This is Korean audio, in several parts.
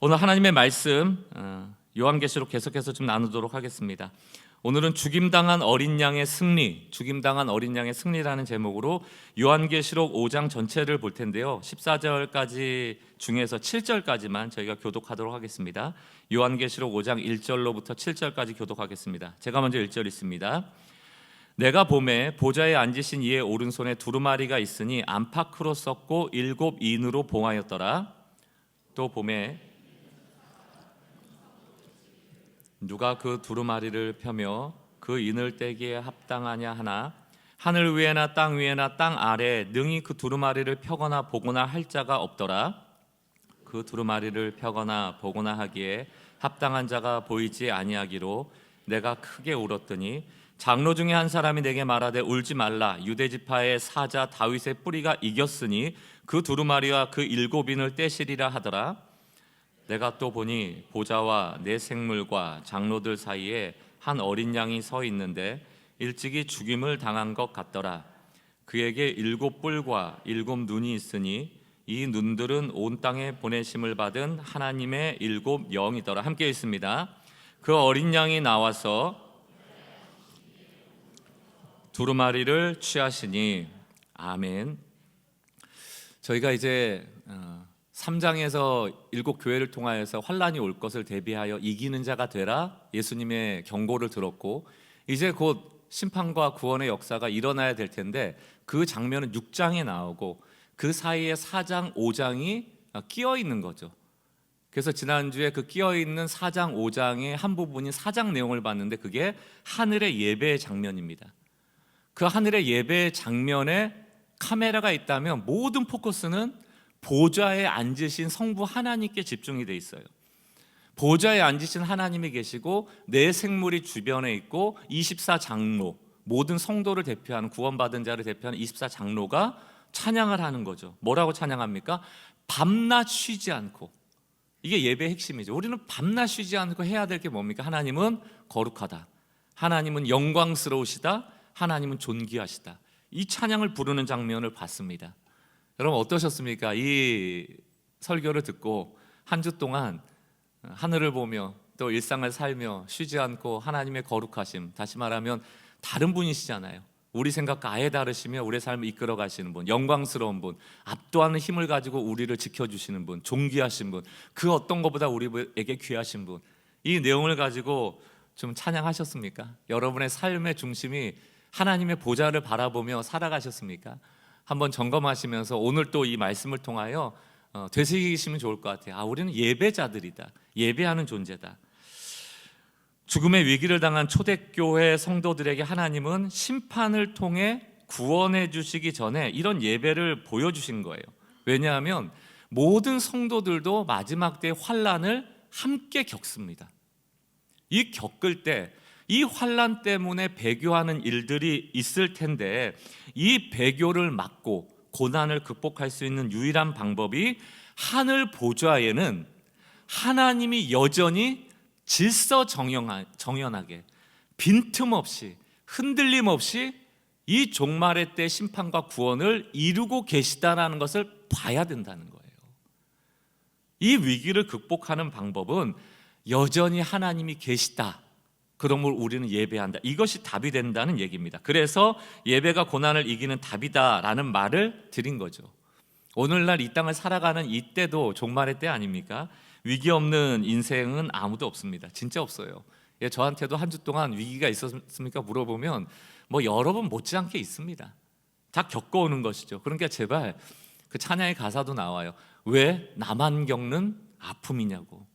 오늘 하나님의 말씀 요한계시록 계속해서 좀 나누도록 하겠습니다. 오늘은 죽임당한 어린 양의 승리, 죽임당한 어린 양의 승리라는 제목으로 요한계시록 5장 전체를 볼 텐데요. 14절까지 중에서 7절까지만 저희가 교독하도록 하겠습니다. 요한계시록 5장 1절로부터 7절까지 교독하겠습니다. 제가 먼저 1절 있습니다. 내가 보매 보좌에 앉으신 이의 오른손에 두루마리가 있으니 안팎으로 썼고 7 인으로 봉하였더라. 또 보매 누가 그 두루마리를 펴며 그 인을 떼기에 합당하냐 하나 하늘 위에나 땅 위에나 땅 아래 능히 그 두루마리를 펴거나 보거나 할 자가 없더라. 그 두루마리를 펴거나 보거나 하기에 합당한 자가 보이지 아니하기로 내가 크게 울었더니 장로 중에 한 사람이 내게 말하되 울지 말라. 유대 지파의 사자 다윗의 뿌리가 이겼으니 그 두루마리와 그 7 인을 떼시리라 하더라. 내가 또 보니 보좌와 네 생물과 장로들 사이에 한 어린 양이 서 있는데 일찍이 죽임을 당한 것 같더라. 그에게 7 뿔과 7 눈이 있으니 이 눈들은 온 땅에 보내심을 받은 하나님의 7 영이더라. 함께 있습니다. 그 어린 양이 나와서 두루마리를 취하시니 아멘. 저희가 이제 3장에서 7 교회를 통하여서 환란이 올 것을 대비하여 이기는 자가 되라 예수님의 경고를 들었고, 이제 곧 심판과 구원의 역사가 일어나야 될 텐데 그 장면은 6장에 나오고 그 사이에 4장 5장이 끼어 있는 거죠. 그래서 지난주에 그 끼어 있는 4장 5장의 한 부분이 4장 내용을 봤는데 그게 하늘의 예배의 장면입니다. 그 하늘의 예배의 장면에 카메라가 있다면 모든 포커스는 보좌에 앉으신 성부 하나님께 집중이 돼 있어요. 보좌에 앉으신 하나님이 계시고 네 생물이 주변에 있고 24장로, 모든 성도를 대표하는, 구원받은 자를 대표하는 24장로가 찬양을 하는 거죠. 뭐라고 찬양합니까? 밤낮 쉬지 않고. 이게 예배의 핵심이죠. 우리는 밤낮 쉬지 않고 해야 될 게 뭡니까? 하나님은 거룩하다, 하나님은 영광스러우시다, 하나님은 존귀하시다. 이 찬양을 부르는 장면을 봤습니다. 여러분 어떠셨습니까? 이 설교를 듣고 한 주 동안 하늘을 보며 또 일상을 살며 쉬지 않고 하나님의 거룩하심, 다시 말하면 다른 분이시잖아요. 우리 생각과 아예 다르시며 우리의 삶을 이끌어 가시는 분, 영광스러운 분, 압도하는 힘을 가지고 우리를 지켜주시는 분, 존귀하신 분, 그 어떤 것보다 우리에게 귀하신 분, 이 내용을 가지고 좀 찬양하셨습니까? 여러분의 삶의 중심이 하나님의 보좌를 바라보며 살아가셨습니까? 한번 점검하시면서 오늘 또 이 말씀을 통하여 되새기시면 좋을 것 같아요. 우리는 예배자들이다, 예배하는 존재다. 죽음의 위기를 당한 초대교회 성도들에게 하나님은 심판을 통해 구원해 주시기 전에 이런 예배를 보여주신 거예요. 왜냐하면 모든 성도들도 마지막 때의 환란을 함께 겪습니다. 이 겪을 때 이 환란 때문에 배교하는 일들이 있을 텐데 이 배교를 막고 고난을 극복할 수 있는 유일한 방법이 하늘 보좌에는 하나님이 여전히 질서정연하게 빈틈없이 흔들림 없이 이 종말의 때 심판과 구원을 이루고 계시다라는 것을 봐야 된다는 거예요. 이 위기를 극복하는 방법은 여전히 하나님이 계시다, 그러므로 우리는 예배한다, 이것이 답이 된다는 얘기입니다. 그래서 예배가 고난을 이기는 답이다라는 말을 드린 거죠. 오늘날 이 땅을 살아가는 이때도 종말의 때 아닙니까? 위기 없는 인생은 아무도 없습니다. 진짜 없어요. 저한테도 한 주 동안 위기가 있었습니까? 물어보면 여러 번 못지않게 있습니다. 다 겪어오는 것이죠. 그러니까 제발 그 찬양의 가사도 나와요. 왜 나만 겪는 아픔이냐고.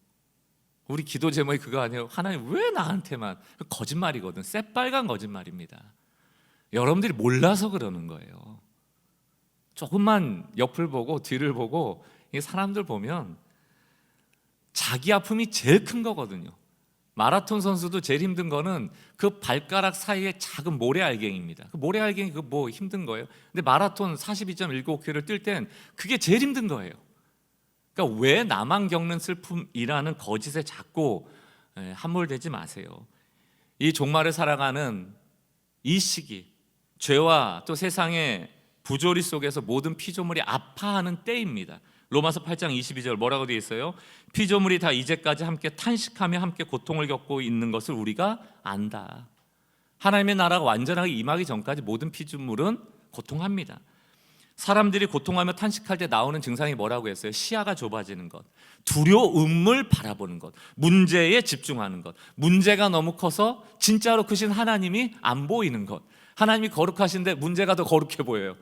우리 기도 제목이 그거 아니에요? 하나님 왜 나한테만? 거짓말이거든. 새빨간 거짓말입니다. 여러분들이 몰라서 그러는 거예요. 조금만 옆을 보고 뒤를 보고 사람들 보면 자기 아픔이 제일 큰 거거든요. 마라톤 선수도 제일 힘든 거는 그 발가락 사이에 작은 모래알갱이입니다. 그 모래알갱이 그거 힘든 거예요. 근데 마라톤 42.195km를 뛸 땐 그게 제일 힘든 거예요. 그러니까 왜 나만 겪는 슬픔이라는 거짓에 자꾸 함몰되지 마세요. 이 종말을 살아가는 이 시기, 죄와 또 세상의 부조리 속에서 모든 피조물이 아파하는 때입니다. 로마서 8장 22절 뭐라고 되어 있어요? 피조물이 다 이제까지 함께 탄식하며 함께 고통을 겪고 있는 것을 우리가 안다. 하나님의 나라가 완전하게 임하기 전까지 모든 피조물은 고통합니다. 사람들이 고통하며 탄식할 때 나오는 증상이 뭐라고 했어요? 시야가 좁아지는 것, 두려움을 바라보는 것, 문제에 집중하는 것, 문제가 너무 커서 진짜로 크신 하나님이 안 보이는 것, 하나님이 거룩하신데 문제가 더 거룩해 보여요.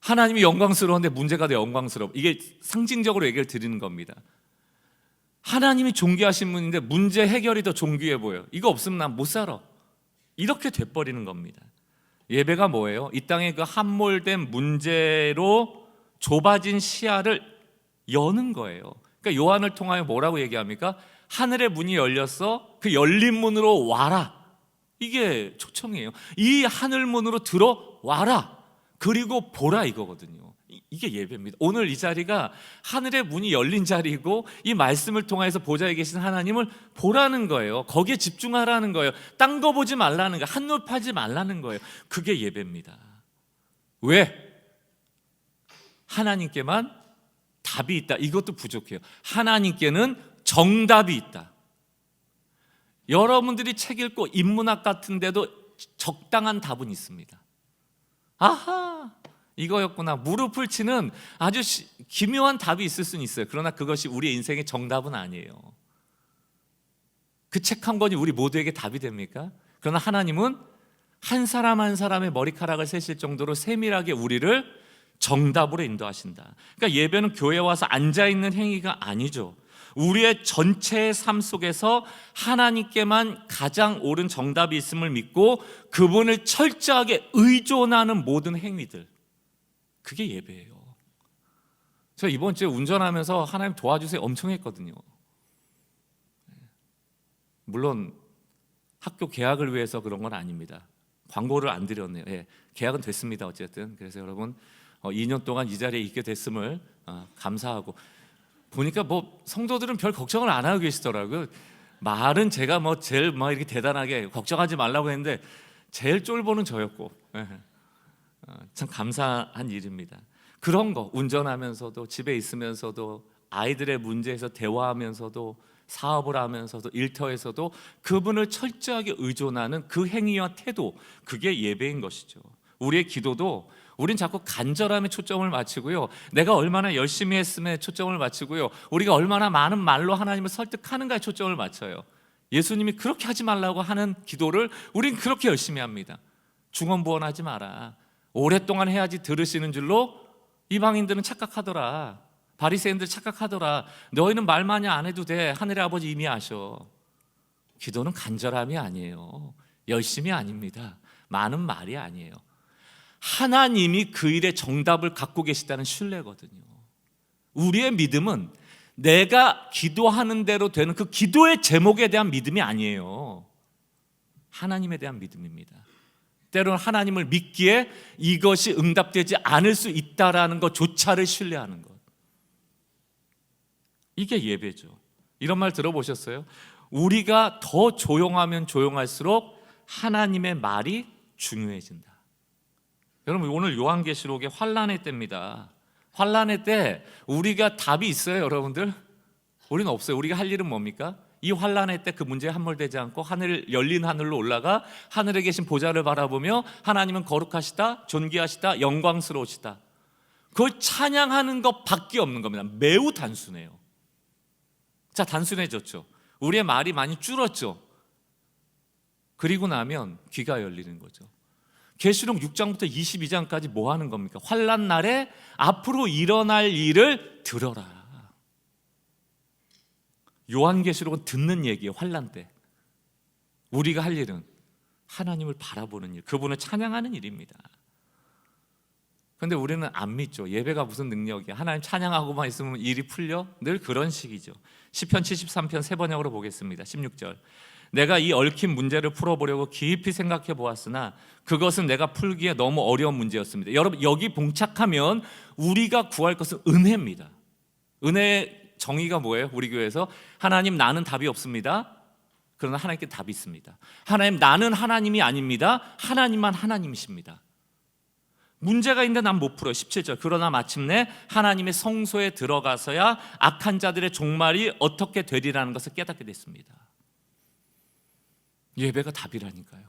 하나님이 영광스러운데 문제가 더 영광스러워. 이게 상징적으로 얘기를 드리는 겁니다. 하나님이 존귀하신 분인데 문제 해결이 더 존귀해 보여. 이거 없으면 난 못 살아. 이렇게 돼버리는 겁니다. 예배가 뭐예요? 이 땅에 그 함몰된 문제로 좁아진 시야를 여는 거예요. 그러니까 요한을 통하여 뭐라고 얘기합니까? 하늘의 문이 열렸어. 그 열린 문으로 와라. 이게 초청이에요. 이 하늘 문으로 들어와라. 그리고 보라 이거거든요. 이게 예배입니다. 오늘 이 자리가 하늘의 문이 열린 자리이고 이 말씀을 통해서 보좌에 계신 하나님을 보라는 거예요. 거기에 집중하라는 거예요. 딴 거 보지 말라는 거예요. 한눈 팔지 말라는 거예요. 그게 예배입니다. 왜? 하나님께만 답이 있다. 이것도 부족해요. 하나님께는 정답이 있다. 여러분들이 책 읽고 인문학 같은 데도 적당한 답은 있습니다. 아하, 이거였구나. 무릎을 치는 아주 기묘한 답이 있을 수는 있어요. 그러나 그것이 우리의 인생의 정답은 아니에요. 그 책 한 권이 우리 모두에게 답이 됩니까? 그러나 하나님은 한 사람 한 사람의 머리카락을 세실 정도로 세밀하게 우리를 정답으로 인도하신다. 그러니까 예배는 교회에 와서 앉아있는 행위가 아니죠. 우리의 전체의 삶 속에서 하나님께만 가장 옳은 정답이 있음을 믿고 그분을 철저하게 의존하는 모든 행위들, 그게 예배예요. 저 이번 주에 운전하면서 하나님 도와주세요 엄청 했거든요. 물론 학교 개학을 위해서 그런 건 아닙니다. 광고를 안 드렸네요. 예, 개학은 됐습니다. 어쨌든 그래서 여러분 2년 동안 이 자리에 있게 됐음을 감사하고, 보니까 뭐 성도들은 별 걱정을 안 하고 계시더라고요. 말은 제가 뭐 제일 막 이렇게 대단하게 걱정하지 말라고 했는데 제일 쫄보는 저였고, 참 감사한 일입니다. 그런 거 운전하면서도 집에 있으면서도 아이들의 문제에서 대화하면서도 사업을 하면서도 일터에서도 그분을 철저하게 의존하는 그 행위와 태도, 그게 예배인 것이죠. 우리의 기도도 우린 자꾸 간절함에 초점을 맞추고요, 내가 얼마나 열심히 했음에 초점을 맞추고요, 우리가 얼마나 많은 말로 하나님을 설득하는가에 초점을 맞춰요. 예수님이 그렇게 하지 말라고 하는 기도를 우린 그렇게 열심히 합니다. 중언부언하지 마라, 오랫동안 해야지 들으시는 줄로 이방인들은 착각하더라, 바리새인들 착각하더라, 너희는 말 많이 안 해도 돼, 하늘의 아버지 이미 아셔. 기도는 간절함이 아니에요. 열심이 아닙니다. 많은 말이 아니에요. 하나님이 그 일의 정답을 갖고 계시다는 신뢰거든요. 우리의 믿음은 내가 기도하는 대로 되는 그 기도의 제목에 대한 믿음이 아니에요. 하나님에 대한 믿음입니다. 때로는 하나님을 믿기에 이것이 응답되지 않을 수 있다라는 것조차를 신뢰하는 것, 이게 예배죠. 이런 말 들어보셨어요? 우리가 더 조용하면 조용할수록 하나님의 말이 중요해진다. 여러분, 오늘 요한계시록의 환난의 때입니다. 환난의 때 우리가 답이 있어요, 여러분들? 우리는 없어요. 우리가 할 일은 뭡니까? 이 환난의 때 그 문제에 함몰되지 않고 열린 하늘로 올라가 하늘에 계신 보좌를 바라보며 하나님은 거룩하시다, 존귀하시다, 영광스러우시다, 그걸 찬양하는 것밖에 없는 겁니다. 매우 단순해요. 자, 단순해졌죠. 우리의 말이 많이 줄었죠. 그리고 나면 귀가 열리는 거죠. 계시록 6장부터 22장까지 뭐 하는 겁니까? 환난 날에 앞으로 일어날 일을 들어라. 요한계시록은 듣는 얘기예요. 환난 때 우리가 할 일은 하나님을 바라보는 일, 그분을 찬양하는 일입니다. 그런데 우리는 안 믿죠. 예배가 무슨 능력이야, 하나님 찬양하고만 있으면 일이 풀려? 늘 그런 식이죠. 시편 73편 세 번역으로 보겠습니다. 16절, 내가 이 얽힌 문제를 풀어보려고 깊이 생각해 보았으나 그것은 내가 풀기에 너무 어려운 문제였습니다. 여러분, 여기 봉착하면 우리가 구할 것은 은혜입니다. 은혜의 정의가 뭐예요? 우리 교회에서 하나님, 나는 답이 없습니다. 그러나 하나님께 답이 있습니다. 하나님, 나는 하나님이 아닙니다. 하나님만 하나님이십니다. 문제가 있는데 난 못 풀어요. 17절. 그러나 마침내 하나님의 성소에 들어가서야 악한 자들의 종말이 어떻게 되리라는 것을 깨닫게 됐습니다. 예배가 답이라니까요.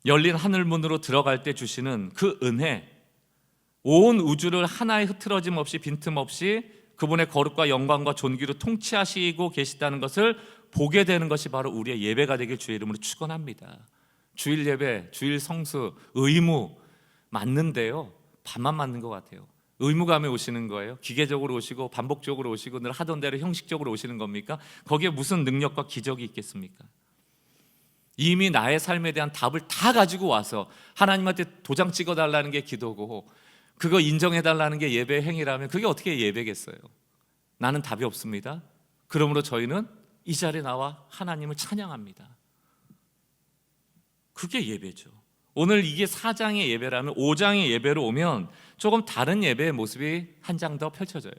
열린 하늘문으로 들어갈 때 주시는 그 은혜, 온 우주를 하나의 흐트러짐 없이 빈틈없이 그분의 거룩과 영광과 존귀로 통치하시고 계시다는 것을 보게 되는 것이 바로 우리의 예배가 되길 주의 이름으로 축원합니다. 주일 예배, 주일 성수, 의무 맞는데요, 반만 맞는 것 같아요. 의무감에 오시는 거예요? 기계적으로 오시고 반복적으로 오시고 늘 하던 대로 형식적으로 오시는 겁니까? 거기에 무슨 능력과 기적이 있겠습니까? 이미 나의 삶에 대한 답을 다 가지고 와서 하나님한테 도장 찍어달라는 게 기도고 그거 인정해달라는 게 예배 행위라면 그게 어떻게 예배겠어요? 나는 답이 없습니다. 그러므로 저희는 이 자리에 나와 하나님을 찬양합니다. 그게 예배죠. 오늘 이게 4장의 예배라면 5장의 예배로 오면 조금 다른 예배의 모습이 한 장 더 펼쳐져요.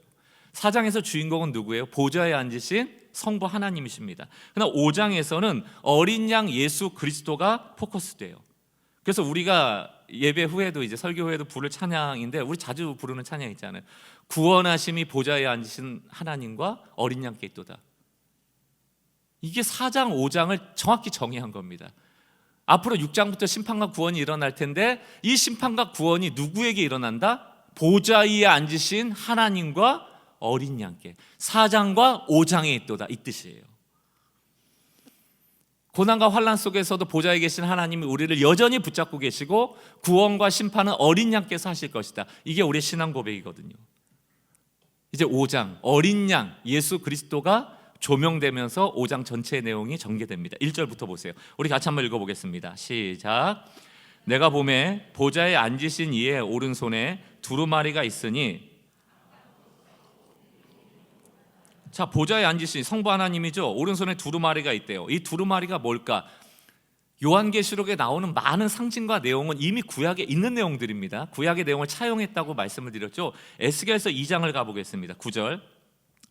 4장에서 주인공은 누구예요? 보좌에 앉으신 성부 하나님이십니다. 그러나 5장에서는 어린 양 예수 그리스도가 포커스돼요. 그래서 우리가 예배 후에도 이제 설교 후에도 부를 찬양인데 우리 자주 부르는 찬양 있잖아요. 구원하심이 보좌에 앉으신 하나님과 어린 양께 있도다. 이게 4장 5장을 정확히 정의한 겁니다. 앞으로 6장부터 심판과 구원이 일어날 텐데 이 심판과 구원이 누구에게 일어난다? 보좌 위에 앉으신 하나님과 어린 양께. 4장과 5장에 있도다, 이 뜻이에요. 고난과 환난 속에서도 보좌에 계신 하나님이 우리를 여전히 붙잡고 계시고 구원과 심판은 어린 양께서 하실 것이다. 이게 우리의 신앙 고백이거든요. 이제 5장 어린 양 예수 그리스도가 조명되면서 5장 전체의 내용이 전개됩니다. 1절부터 보세요. 우리 같이 한번 읽어보겠습니다. 시작. 내가 보매 보좌에 앉으신 이의 오른손에 두루마리가 있으니, 자, 보좌에 앉으신 성부 하나님이죠. 오른손에 두루마리가 있대요. 이 두루마리가 뭘까? 요한계시록에 나오는 많은 상징과 내용은 이미 구약에 있는 내용들입니다. 구약의 내용을 차용했다고 말씀을 드렸죠. 에스겔서 2장을 가보겠습니다. 9절.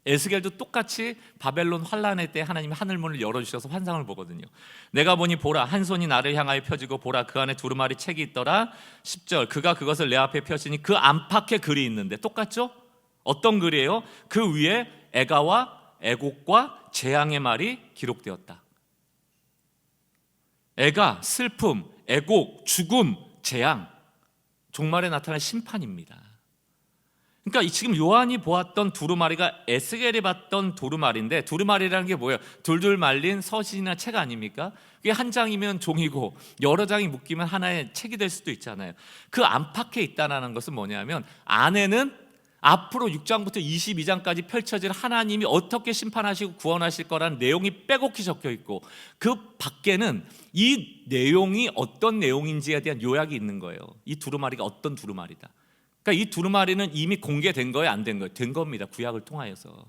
에스겔도 똑같이 바벨론 환란의 때 하나님이 하늘문을 열어주셔서 환상을 보거든요. 내가 보니 보라, 한 손이 나를 향하여 펴지고 보라, 그 안에 두루마리 책이 있더라. 10절. 그가 그것을 내 앞에 펴시니 그 안팎에 글이 있는데, 똑같죠? 어떤 글이에요? 그 위에 애가와 애곡과 재앙의 말이 기록되었다. 애가, 슬픔, 애곡, 죽음, 재앙, 종말에 나타날 심판입니다. 그러니까 지금 요한이 보았던 두루마리가 에스겔이 봤던 두루마리인데, 두루마리라는 게 뭐예요? 둘둘 말린 서신이나 책 아닙니까? 그게 한 장이면 종이고 여러 장이 묶이면 하나의 책이 될 수도 있잖아요. 그 안팎에 있다는 것은 뭐냐면, 안에는 앞으로 6장부터 22장까지 펼쳐질 하나님이 어떻게 심판하시고 구원하실 거라는 내용이 빼곡히 적혀 있고, 그 밖에는 이 내용이 어떤 내용인지에 대한 요약이 있는 거예요. 이 두루마리가 어떤 두루마리다. 그러니까 이 두루마리는 이미 공개된 거예요, 안 된 거예요? 된 겁니다. 구약을 통하여서.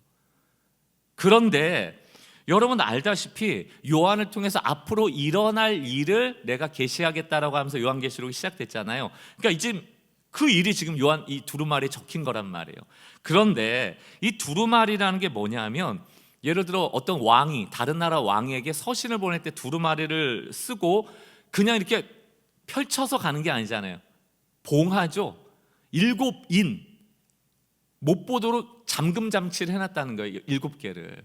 그런데 여러분 알다시피 요한을 통해서 앞으로 일어날 일을 내가 계시하겠다라고 하면서 요한계시록이 시작됐잖아요. 그러니까 이제 그 일이 지금 요한 이 두루마리에 적힌 거란 말이에요. 그런데 이 두루마리라는 게 뭐냐면, 예를 들어 어떤 왕이 다른 나라 왕에게 서신을 보낼 때 두루마리를 쓰고 그냥 이렇게 펼쳐서 가는 게 아니잖아요. 봉하죠. 7인 못 보도록 잠금 장치를 해놨다는 거예요. 7개를.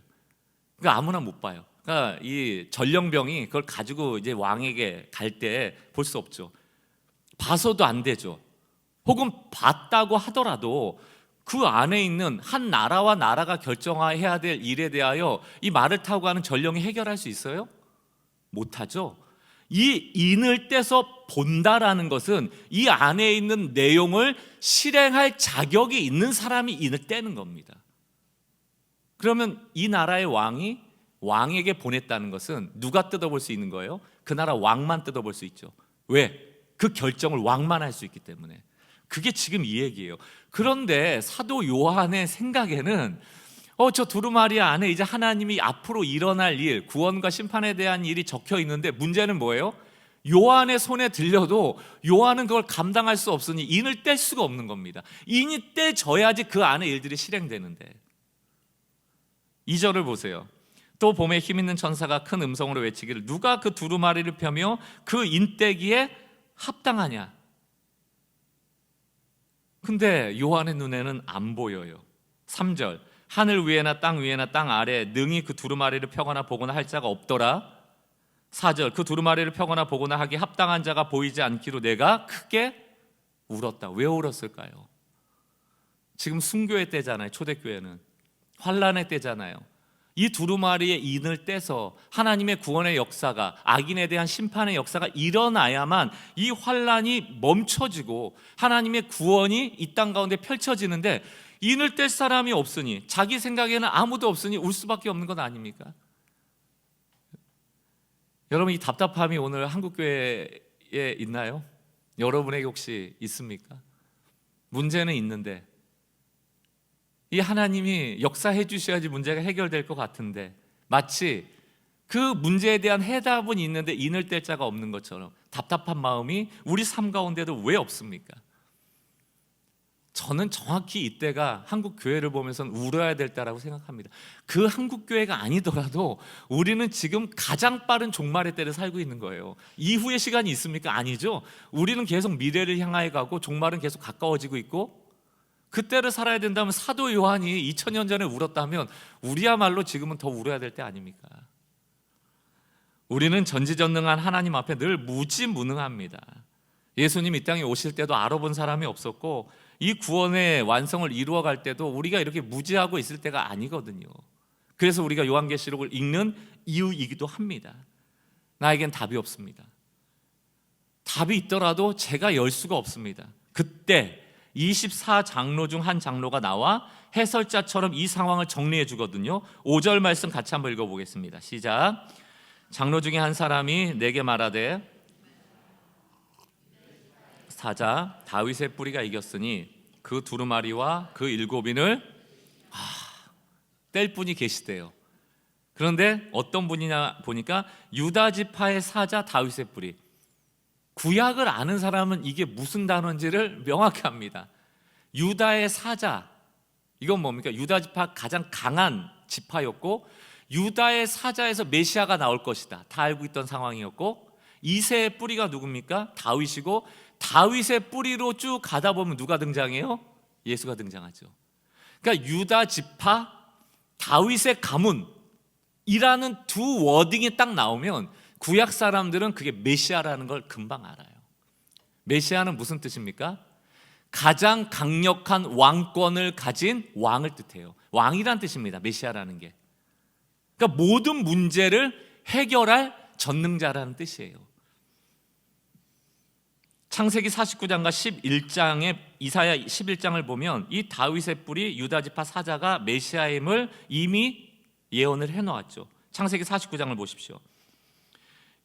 그러니까 아무나 못 봐요. 그러니까 이 전령병이 그걸 가지고 이제 왕에게 갈 때 볼 수 없죠. 봐서도 안 되죠. 혹은 봤다고 하더라도 그 안에 있는 한 나라와 나라가 결정해야 될 일에 대하여 이 말을 타고 가는 전령이 해결할 수 있어요? 못하죠. 이 인을 떼서 본다라는 것은 이 안에 있는 내용을 실행할 자격이 있는 사람이 인을 떼는 겁니다. 그러면 이 나라의 왕이 왕에게 보냈다는 것은 누가 뜯어볼 수 있는 거예요? 그 나라 왕만 뜯어볼 수 있죠. 왜? 그 결정을 왕만 할 수 있기 때문에. 그게 지금 이 얘기예요. 그런데 사도 요한의 생각에는 저 두루마리 안에 이제 하나님이 앞으로 일어날 일, 구원과 심판에 대한 일이 적혀 있는데, 문제는 뭐예요? 요한의 손에 들려도 요한은 그걸 감당할 수 없으니 인을 뗄 수가 없는 겁니다. 인이 떼져야지 그 안에 일들이 실행되는데. 2절을 보세요. 또 봄에 힘있는 천사가 큰 음성으로 외치기를, 누가 그 두루마리를 펴며 그 인떼기에 합당하냐? 근데 요한의 눈에는 안 보여요. 3절, 하늘 위에나 땅 위에나 땅 아래에 능히 그 두루마리를 펴거나 보거나 할 자가 없더라. 4절, 그 두루마리를 펴거나 보거나 하기 합당한 자가 보이지 않기로 내가 크게 울었다. 왜 울었을까요? 지금 순교의 때잖아요. 초대교회는 환난의 때잖아요. 이 두루마리의 인을 떼서 하나님의 구원의 역사가, 악인에 대한 심판의 역사가 일어나야만 이 환난이 멈춰지고 하나님의 구원이 이 땅 가운데 펼쳐지는데, 인을 뗄 사람이 없으니, 자기 생각에는 아무도 없으니 울 수밖에 없는 것 아닙니까? 여러분, 이 답답함이 오늘 한국교회에 있나요? 여러분에게 혹시 있습니까? 문제는 있는데, 이 하나님이 역사해 주셔야지 문제가 해결될 것 같은데, 마치 그 문제에 대한 해답은 있는데 인을 뗄 자가 없는 것처럼 답답한 마음이 우리 삶 가운데도 왜 없습니까? 저는 정확히 이때가 한국 교회를 보면서는 울어야 될 때라고 생각합니다. 그 한국 교회가 아니더라도 우리는 지금 가장 빠른 종말의 때를 살고 있는 거예요. 이후의 시간이 있습니까? 아니죠. 우리는 계속 미래를 향하여 가고 종말은 계속 가까워지고 있고, 그때를 살아야 된다면 사도 요한이 2000년 전에 울었다면 우리야말로 지금은 더 울어야 될 때 아닙니까? 우리는 전지전능한 하나님 앞에 늘 무지무능합니다. 예수님 이 땅에 오실 때도 알아본 사람이 없었고, 이 구원의 완성을 이루어갈 때도 우리가 이렇게 무지하고 있을 때가 아니거든요. 그래서 우리가 요한계시록을 읽는 이유이기도 합니다. 나에겐 답이 없습니다. 답이 있더라도 제가 열 수가 없습니다. 그때 24장로 중 한 장로가 나와 해설자처럼 이 상황을 정리해 주거든요. 5절 말씀 같이 한번 읽어보겠습니다. 시작. 장로 중에 한 사람이 내게 말하되, 사자 다윗의 뿌리가 이겼으니 그 두루마리와 그 7인을 뗄 분이 계시대요. 그런데 어떤 분이냐 보니까 유다 지파의 사자 다윗의 뿌리. 구약을 아는 사람은 이게 무슨 단어인지를 명확히 합니다. 유다의 사자, 이건 뭡니까? 유다 지파 가장 강한 지파였고, 유다의 사자에서 메시아가 나올 것이다, 다 알고 있던 상황이었고, 이새의 뿌리가 누굽니까? 다윗이고, 다윗의 뿌리로 쭉 가다 보면 누가 등장해요? 예수가 등장하죠. 그러니까 유다 지파, 다윗의 가문이라는 두 워딩이 딱 나오면 구약 사람들은 그게 메시아라는 걸 금방 알아요. 메시아는 무슨 뜻입니까? 가장 강력한 왕권을 가진 왕을 뜻해요. 왕이란 뜻입니다. 메시아라는 게. 그러니까 모든 문제를 해결할 전능자라는 뜻이에요. 창세기 49장과 11장에 이사야 11장을 보면 이 다윗의 뿌리 유다 지파 사자가 메시아임을 이미 예언을 해놓았죠. 창세기 49장을 보십시오.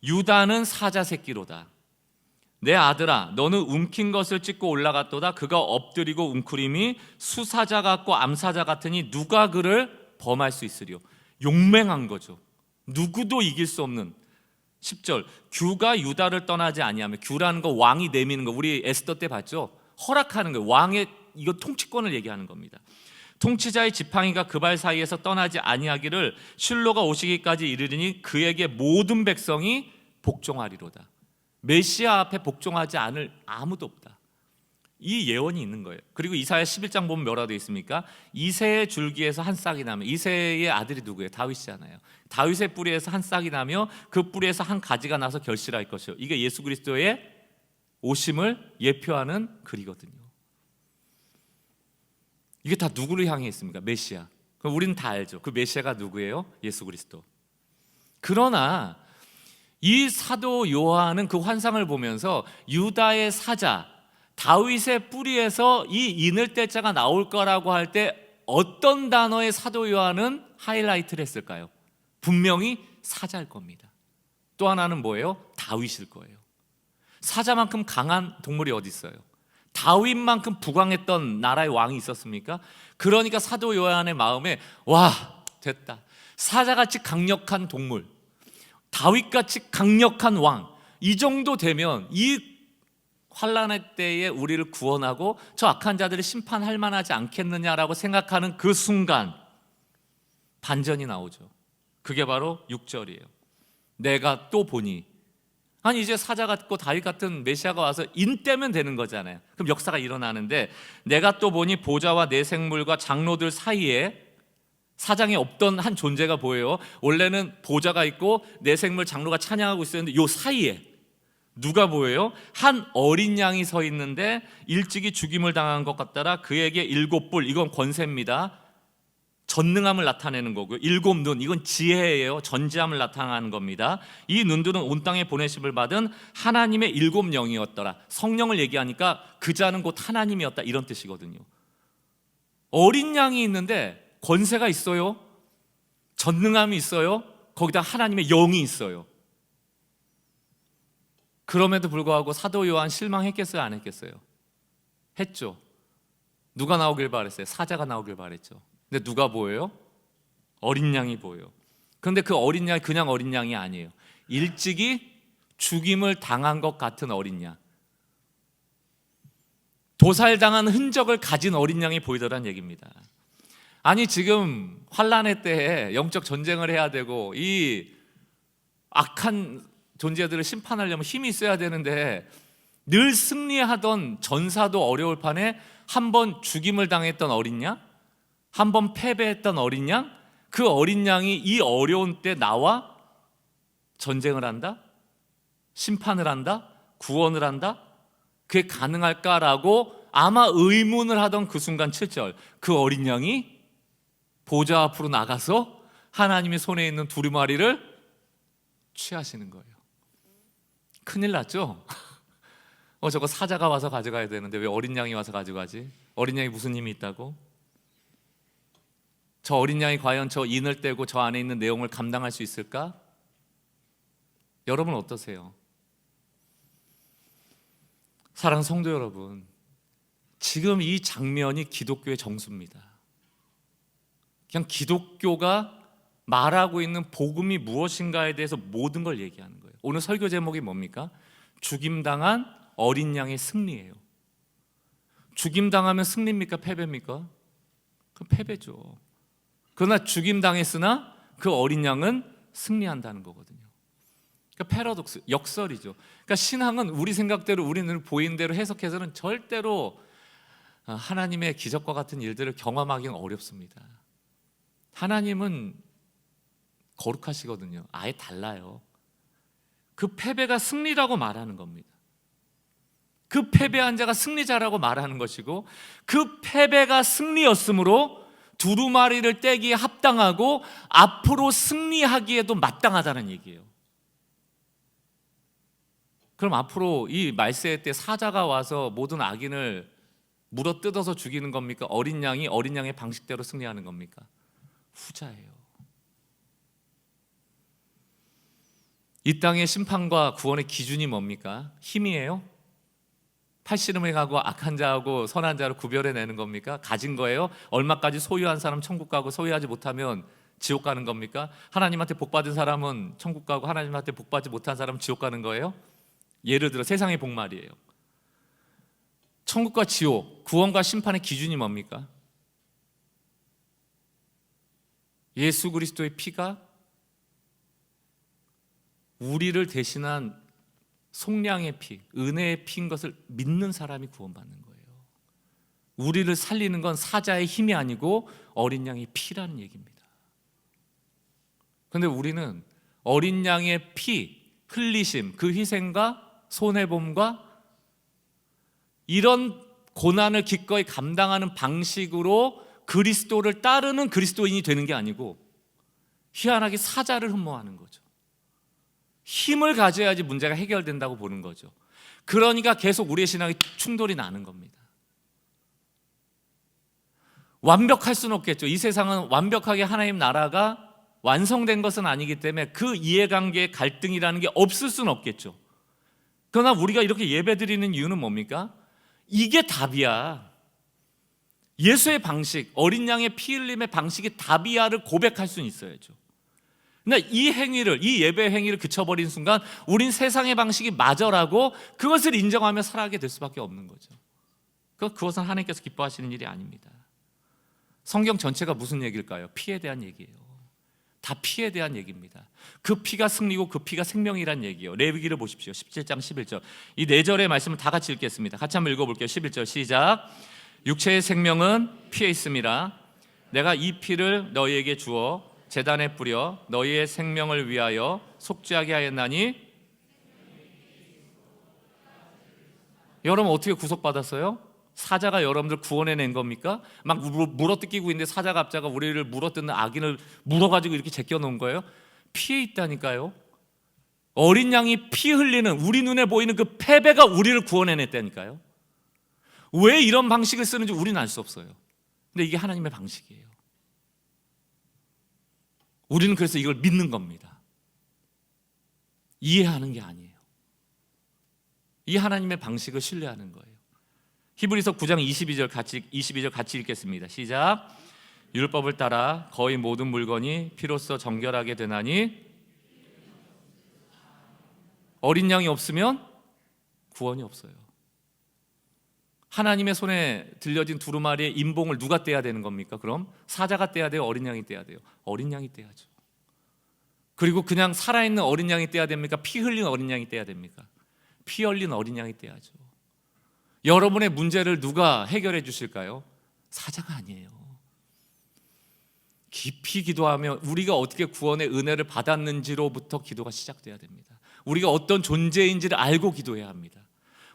유다는 사자 새끼로다. 내 아들아, 너는 움킨 것을 찢고 올라갔도다. 그가 엎드리고 웅크림이 수사자 같고 암사자 같으니 누가 그를 범할 수 있으리요. 용맹한 거죠. 누구도 이길 수 없는. 10절, 규가 유다를 떠나지 아니하며, 규라는 거 왕이 내미는 거, 우리 에스더 때 봤죠? 허락하는 거예요. 왕의 이거 통치권을 얘기하는 겁니다. 통치자의 지팡이가 그 발 사이에서 떠나지 아니하기를 실로가 오시기까지 이르리니 그에게 모든 백성이 복종하리로다. 메시아 앞에 복종하지 않을 아무도 없다. 이 예언이 있는 거예요. 그리고 이사야 11장 보면 뭐라고 되어 있습니까? 이새의 줄기에서 한 싹이 나며, 이새의 아들이 누구예요? 다윗이잖아요. 다윗의 뿌리에서 한 싹이 나며 그 뿌리에서 한 가지가 나서 결실할 것이요. 이게 예수 그리스도의 오심을 예표하는 글이거든요. 이게 다 누구를 향해 있습니까? 메시아. 그럼 우리는 다 알죠. 그 메시아가 누구예요? 예수 그리스도. 그러나 이 사도 요한은 그 환상을 보면서 유다의 사자 다윗의 뿌리에서 이 인을 뗄 자가 나올 거라고 할 때 어떤 단어의 사도 요한은 하이라이트를 했을까요? 분명히 사자일 겁니다. 또 하나는 뭐예요? 다윗일 거예요. 사자만큼 강한 동물이 어디 있어요? 다윗만큼 부강했던 나라의 왕이 있었습니까? 그러니까 사도 요한의 마음에 와, 됐다. 사자같이 강력한 동물, 다윗같이 강력한 왕, 이 정도 되면 이 환난의 때에 우리를 구원하고 저 악한 자들을 심판할 만하지 않겠느냐라고 생각하는 그 순간 반전이 나오죠. 그게 바로 6절이에요. 내가 또 보니 아니 이제 사자 같고 다윗 같은 메시아가 와서 인때면 되는 거잖아요. 그럼 역사가 일어나는데, 내가 또 보니 보좌와 내 생물과 장로들 사이에 사장에 없던 한 존재가 보여요. 원래는 보좌가 있고 내 생물 장로가 찬양하고 있었는데 요 사이에 누가 보여요? 한 어린 양이 서 있는데 일찍이 죽임을 당한 것 같더라. 그에게 7뿔, 이건 권세입니다. 전능함을 나타내는 거고요. 7눈, 이건 지혜예요. 전지함을 나타내는 겁니다. 이 눈들은 온 땅에 보내심을 받은 하나님의 7영이었더라. 성령을 얘기하니까 그 자는 곧 하나님이었다, 이런 뜻이거든요. 어린 양이 있는데 권세가 있어요. 전능함이 있어요. 거기다 하나님의 영이 있어요. 그럼에도 불구하고 사도 요한 실망했겠어요, 안 했겠어요? 했죠. 누가 나오길 바랬어요? 사자가 나오길 바랬죠. 근데 누가 보여요? 어린 양이 보여요. 그런데 그 어린 양이 그냥 어린 양이 아니에요. 일찍이 죽임을 당한 것 같은 어린 양, 도살당한 흔적을 가진 어린 양이 보이더란 얘기입니다. 아니 지금 환난의 때에 영적 전쟁을 해야 되고 이 악한 존재들을 심판하려면 힘이 있어야 되는데, 늘 승리하던 전사도 어려울 판에 한 번 죽임을 당했던 어린 양, 한 번 패배했던 어린 양, 그 어린 양이 이 어려운 때 나와 전쟁을 한다? 심판을 한다? 구원을 한다? 그게 가능할까라고 아마 의문을 하던 그 순간 7절, 그 어린 양이 보좌 앞으로 나가서 하나님의 손에 있는 두루마리를 취하시는 거예요. 큰일 났죠? 저거 사자가 와서 가져가야 되는데 왜 어린 양이 와서 가져가지? 어린 양이 무슨 힘이 있다고? 저 어린 양이 과연 저 인을 떼고 저 안에 있는 내용을 감당할 수 있을까? 여러분 어떠세요? 사랑하는 성도 여러분, 지금 이 장면이 기독교의 정수입니다. 그냥 기독교가 말하고 있는 복음이 무엇인가에 대해서 모든 걸 얘기하는 거예요. 오늘 설교 제목이 뭡니까? 죽임당한 어린 양의 승리예요. 죽임당하면 승리입니까? 패배입니까? 그럼 패배죠. 그러나 죽임당했으나 그 어린 양은 승리한다는 거거든요. 그러니까 패러독스, 역설이죠. 그러니까 신앙은 우리 생각대로, 우리는 보이는 대로 해석해서는 절대로 하나님의 기적과 같은 일들을 경험하기는 어렵습니다. 하나님은 거룩하시거든요. 아예 달라요. 그 패배가 승리라고 말하는 겁니다. 그 패배한 자가 승리자라고 말하는 것이고, 그 패배가 승리였으므로 두루마리를 떼기에 합당하고 앞으로 승리하기에도 마땅하다는 얘기예요. 그럼 앞으로 이 말세 때 사자가 와서 모든 악인을 물어뜯어서 죽이는 겁니까? 어린 양이 어린 양의 방식대로 승리하는 겁니까? 후자예요. 이 땅의 심판과 구원의 기준이 뭡니까? 힘이에요? 팔씨름에 가고 악한 자하고 선한 자를 구별해내는 겁니까? 가진 거예요? 얼마까지 소유한 사람 천국 가고 소유하지 못하면 지옥 가는 겁니까? 하나님한테 복받은 사람은 천국 가고 하나님한테 복받지 못한 사람은 지옥 가는 거예요? 예를 들어 세상의 복말이에요. 천국과 지옥, 구원과 심판의 기준이 뭡니까? 예수 그리스도의 피가 우리를 대신한 속량의 피, 은혜의 피인 것을 믿는 사람이 구원받는 거예요. 우리를 살리는 건 사자의 힘이 아니고 어린 양의 피라는 얘기입니다. 그런데 우리는 어린 양의 피, 흘리심, 그 희생과 손해봄과 이런 고난을 기꺼이 감당하는 방식으로 그리스도를 따르는 그리스도인이 되는 게 아니고 희한하게 사자를 흠모하는 거죠. 힘을 가져야지 문제가 해결된다고 보는 거죠. 그러니까 계속 우리의 신앙이 충돌이 나는 겁니다. 완벽할 수는 없겠죠. 이 세상은 완벽하게 하나님 나라가 완성된 것은 아니기 때문에 그 이해관계의 갈등이라는 게 없을 수는 없겠죠. 그러나 우리가 이렇게 예배드리는 이유는 뭡니까? 이게 답이야. 예수의 방식, 어린 양의 피 흘림의 방식이 답이야를 고백할 수는 있어야죠. 근데 이 행위를, 이 예배 행위를 그쳐버린 순간 우린 세상의 방식이 맞아라고 그것을 인정하며 살아가게 될 수밖에 없는 거죠. 그것은 하나님께서 기뻐하시는 일이 아닙니다. 성경 전체가 무슨 얘기일까요? 피에 대한 얘기예요. 다 피에 대한 얘기입니다. 그 피가 승리고 그 피가 생명이란 얘기예요. 레위기를 보십시오. 17장 11절. 이 4절의 말씀을 다 같이 읽겠습니다. 같이 한번 읽어볼게요. 11절 시작. 육체의 생명은 피에 있음이라. 내가 이 피를 너희에게 주어 제단에 뿌려 너희의 생명을 위하여 속죄하게 하였나니. 여러분 어떻게 구속받았어요? 사자가 여러분들 구원해낸 겁니까? 막 물어뜯기고 있는데 사자 갑자가 우리를 물어뜯는 악인을 물어가지고 이렇게 제껴놓은 거예요? 피에 있다니까요. 어린 양이 피 흘리는, 우리 눈에 보이는 그 패배가 우리를 구원해냈다니까요. 왜 이런 방식을 쓰는지 우리는 알 수 없어요. 근데 이게 하나님의 방식이에요. 우리는 그래서 이걸 믿는 겁니다. 이해하는 게 아니에요. 이 하나님의 방식을 신뢰하는 거예요. 히브리서 9장 22절 같이 읽겠습니다. 시작. 율법을 따라 거의 모든 물건이 피로써 정결하게 되나니 어린 양이 없으면 구원이 없어요. 하나님의 손에 들려진 두루마리의 임봉을 누가 떼야 되는 겁니까? 그럼 사자가 떼야 돼요? 어린 양이 떼야 돼요? 어린 양이 떼야죠. 그리고 그냥 살아있는 어린 양이 떼야 됩니까? 피 흘린 어린 양이 떼야 됩니까? 피 흘린 어린 양이 떼야죠. 여러분의 문제를 누가 해결해 주실까요? 사자가 아니에요. 깊이 기도하며 우리가 어떻게 구원의 은혜를 받았는지로부터 기도가 시작돼야 됩니다. 우리가 어떤 존재인지를 알고 기도해야 합니다.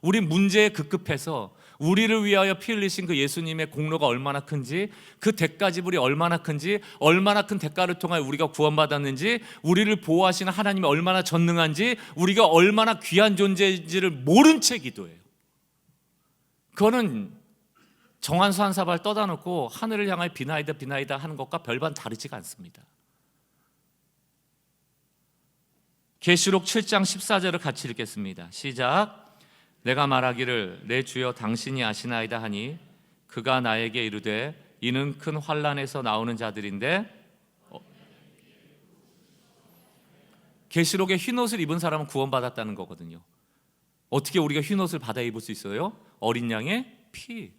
우리 문제에 급급해서 우리를 위하여 피 흘리신 그 예수님의 공로가 얼마나 큰지, 그 대가 지불이 얼마나 큰지, 얼마나 큰 대가를 통하여 우리가 구원받았는지, 우리를 보호하시는 하나님이 얼마나 전능한지, 우리가 얼마나 귀한 존재인지를 모른 채 기도해요. 그거는 정한수 한 사발 떠다 놓고 하늘을 향하여 비나이다 비나이다 하는 것과 별반 다르지가 않습니다. 계시록 7장 14절을 같이 읽겠습니다. 시작. 내가 말하기를 내 주여 당신이 아시나이다 하니 그가 나에게 이르되 이는 큰 환난에서 나오는 자들인데. 계시록에 흰옷을 입은 사람은 구원받았다는 거거든요. 어떻게 우리가 흰옷을 받아 입을 수 있어요? 어린 양의 피.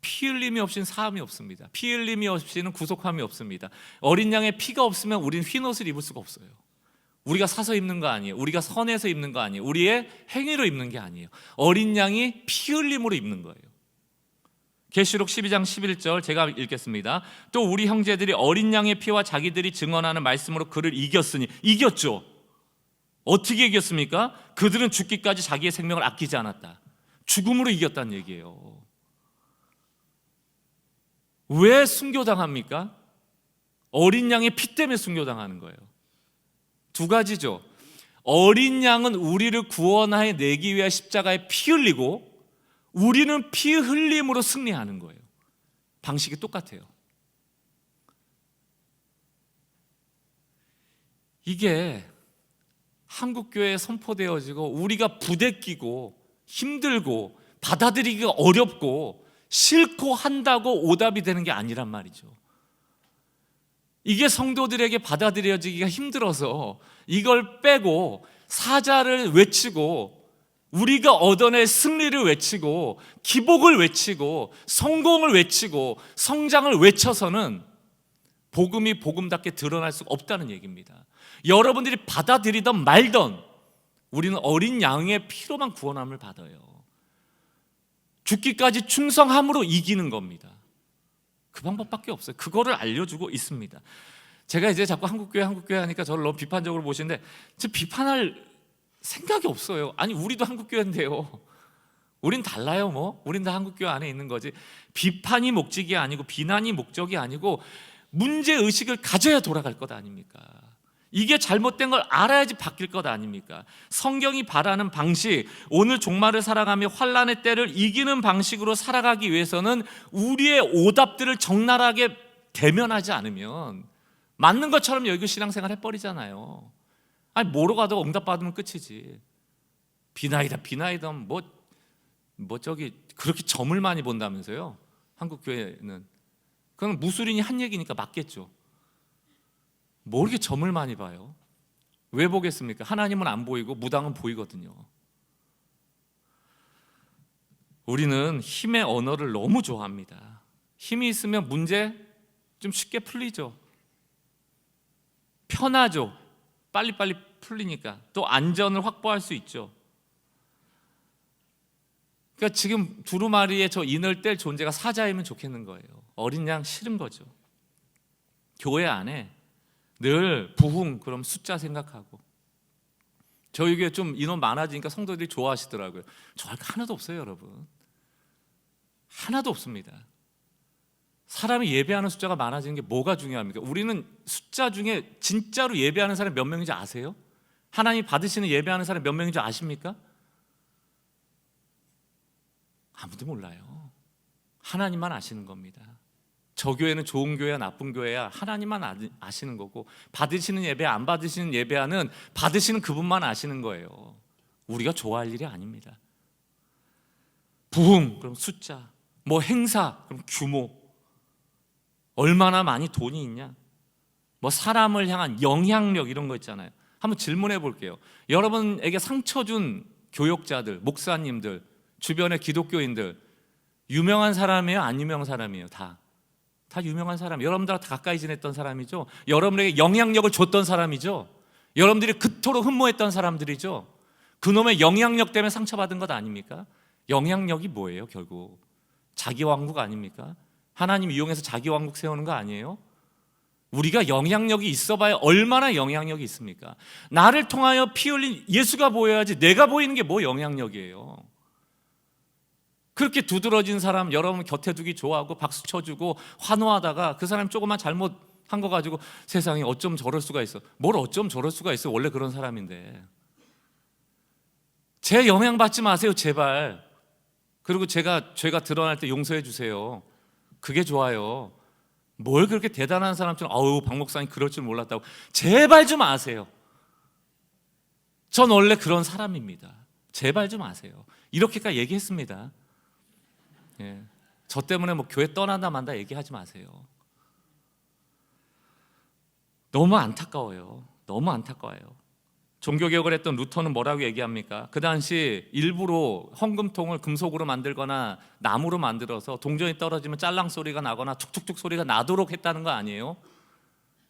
피 흘림이 없이는 사함이 없습니다. 피 흘림이 없이는 구속함이 없습니다. 어린 양의 피가 없으면 우리는 흰옷을 입을 수가 없어요. 우리가 사서 입는 거 아니에요. 우리가 선해서 입는 거 아니에요. 우리의 행위로 입는 게 아니에요. 어린 양이 피 흘림으로 입는 거예요. 계시록 12장 11절 제가 읽겠습니다. 또 우리 형제들이 어린 양의 피와 자기들이 증언하는 말씀으로 그를 이겼으니. 이겼죠. 어떻게 이겼습니까? 그들은 죽기까지 자기의 생명을 아끼지 않았다. 죽음으로 이겼다는 얘기예요. 왜 순교당합니까? 어린 양의 피 때문에 순교당하는 거예요. 두 가지죠. 어린 양은 우리를 구원하여 내기 위해 십자가에 피 흘리고, 우리는 피 흘림으로 승리하는 거예요. 방식이 똑같아요. 이게 한국교회에 선포되어지고 우리가 부대끼고 힘들고 받아들이기가 어렵고 싫고 한다고 오답이 되는 게 아니란 말이죠. 이게 성도들에게 받아들여지기가 힘들어서 이걸 빼고 사자를 외치고 우리가 얻어낼 승리를 외치고 기복을 외치고 성공을 외치고 성장을 외쳐서는 복음이 복음답게 드러날 수가 없다는 얘기입니다. 여러분들이 받아들이던 말던 우리는 어린 양의 피로만 구원함을 받아요. 죽기까지 충성함으로 이기는 겁니다. 그 방법밖에 없어요. 그거를 알려주고 있습니다. 제가 이제 자꾸 한국교회 하니까 저를 너무 비판적으로 보시는데 저 비판할 생각이 없어요. 아니 우리도 한국교회인데요. 우린 달라요 뭐. 우린 다 한국교회 안에 있는 거지. 비판이 목적이 아니고 비난이 목적이 아니고 문제의식을 가져야 돌아갈 것 아닙니까? 이게 잘못된 걸 알아야지 바뀔 것 아닙니까? 성경이 바라는 방식, 오늘 종말을 살아가며 환난의 때를 이기는 방식으로 살아가기 위해서는 우리의 오답들을 적나라하게 대면하지 않으면 맞는 것처럼 여기고 신앙생활 해버리잖아요. 아니 뭐로 가도 응답받으면 끝이지. 비나이다 뭐 저기 그렇게 점을 많이 본다면서요? 한국 교회는 그건 무술인이 한 얘기니까 맞겠죠. 뭐 이렇게 점을 많이 봐요? 왜 보겠습니까? 하나님은 안 보이고 무당은 보이거든요. 우리는 힘의 언어를 너무 좋아합니다. 힘이 있으면 문제 좀 쉽게 풀리죠. 편하죠. 빨리빨리 풀리니까. 또 안전을 확보할 수 있죠. 그러니까 지금 두루마리에 저 인을 뗄 존재가 사자이면 좋겠는 거예요. 어린 양 싫은 거죠. 교회 안에 늘 부흥 그럼 숫자 생각하고, 저희 교회 좀 인원 많아지니까 성도들이 좋아하시더라고요. 좋아할 거 하나도 없어요, 여러분. 하나도 없습니다. 사람이 예배하는 숫자가 많아지는 게 뭐가 중요합니까? 우리는 숫자 중에 진짜로 예배하는 사람이 몇 명인지 아세요? 하나님 받으시는 예배하는 사람이 몇 명인지 아십니까? 아무도 몰라요. 하나님만 아시는 겁니다. 저 교회는 좋은 교회야 나쁜 교회야 하나님만 아시는 거고, 받으시는 예배 안 받으시는 예배하는 받으시는 그분만 아시는 거예요. 우리가 좋아할 일이 아닙니다. 부흥 그럼 숫자, 뭐 행사 그럼 규모, 얼마나 많이 돈이 있냐, 뭐 사람을 향한 영향력 이런 거 있잖아요. 한번 질문해 볼게요. 여러분에게 상처 준 교역자들, 목사님들, 주변의 기독교인들 유명한 사람이에요? 안 유명한 사람이에요? 다 유명한 사람, 여러분들과 다 가까이 지냈던 사람이죠. 여러분에게 영향력을 줬던 사람이죠. 여러분들이 그토록 흠모했던 사람들이죠. 그놈의 영향력 때문에 상처받은 것 아닙니까? 영향력이 뭐예요? 결국 자기 왕국 아닙니까? 하나님 이용해서 자기 왕국 세우는 거 아니에요? 우리가 영향력이 있어봐야 얼마나 영향력이 있습니까? 나를 통하여 피 흘린 예수가 보여야지 내가 보이는 게 뭐 영향력이에요? 그렇게 두드러진 사람 여러분 곁에 두기 좋아하고 박수 쳐주고 환호하다가 그 사람 조금만 잘못한 거 가지고 세상에 어쩜 저럴 수가 있어. 뭘 어쩜 저럴 수가 있어. 원래 그런 사람인데. 제 영향 받지 마세요, 제발. 그리고 죄가 드러날 때 용서해 주세요. 그게 좋아요. 뭘 그렇게 대단한 사람처럼 아우 박 목사님 그럴 줄 몰랐다고. 제발 좀 아세요. 전 원래 그런 사람입니다. 제발 좀 아세요. 이렇게까지 얘기했습니다. 예. 저 때문에 뭐 교회 떠난다 만다 얘기하지 마세요. 너무 안타까워요. 너무 안타까워요. 종교개혁을 했던 루터는 뭐라고 얘기합니까? 그 당시 일부러 헌금통을 금속으로 만들거나 나무로 만들어서 동전이 떨어지면 짤랑 소리가 나거나 툭툭툭 소리가 나도록 했다는 거 아니에요?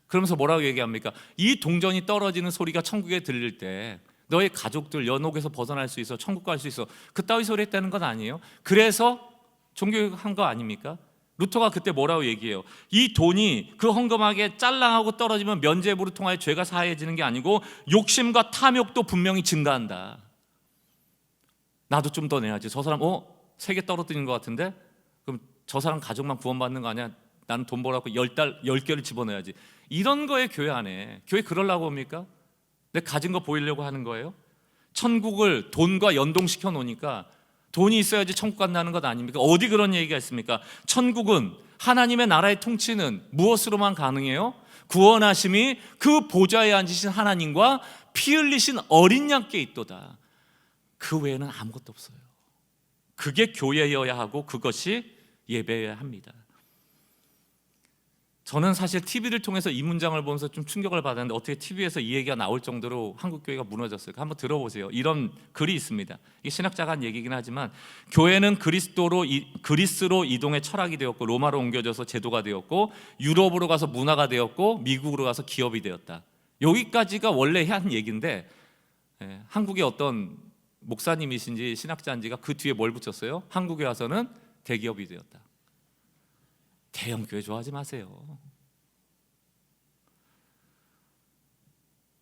그러면서 뭐라고 얘기합니까? 이 동전이 떨어지는 소리가 천국에 들릴 때 너의 가족들 연옥에서 벗어날 수 있어, 천국 갈 수 있어, 그따위 소리 했다는 건 아니에요? 그래서 종교개혁한 거 아닙니까? 루터가 그때 뭐라고 얘기해요? 이 돈이 그 헌금하게 짤랑하고 떨어지면 면죄부를 통하여 죄가 사해지는 게 아니고 욕심과 탐욕도 분명히 증가한다. 나도 좀 더 내야지. 저 사람 3개 떨어뜨리는 것 같은데? 그럼 저 사람 가족만 구원받는 거 아니야? 나는 돈 벌어갖고 10개를 집어넣어야지. 이런 거에 교회 안에, 교회 그러려고 합니까? 내 가진 거 보이려고 하는 거예요? 천국을 돈과 연동시켜 놓으니까 돈이 있어야지 천국 간다는 것 아닙니까? 어디 그런 얘기가 있습니까? 천국은 하나님의 나라의 통치는 무엇으로만 가능해요? 구원하심이 그 보좌에 앉으신 하나님과 피 흘리신 어린 양께 있도다. 그 외에는 아무것도 없어요. 그게 교회여야 하고 그것이 예배여야 합니다. 저는 사실 TV를 통해서 이 문장을 보면서 좀 충격을 받았는데 어떻게 TV에서 이 얘기가 나올 정도로 한국교회가 무너졌을까? 한번 들어보세요. 이런 글이 있습니다. 이게 신학자가 한 얘기긴 하지만, 교회는 그리스로 이동해 철학이 되었고, 로마로 옮겨져서 제도가 되었고, 유럽으로 가서 문화가 되었고, 미국으로 가서 기업이 되었다. 여기까지가 원래 한 얘기인데, 한국의 어떤 목사님이신지 신학자인지가 그 뒤에 뭘 붙였어요? 한국에 와서는 대기업이 되었다. 대형 교회 좋아하지 마세요.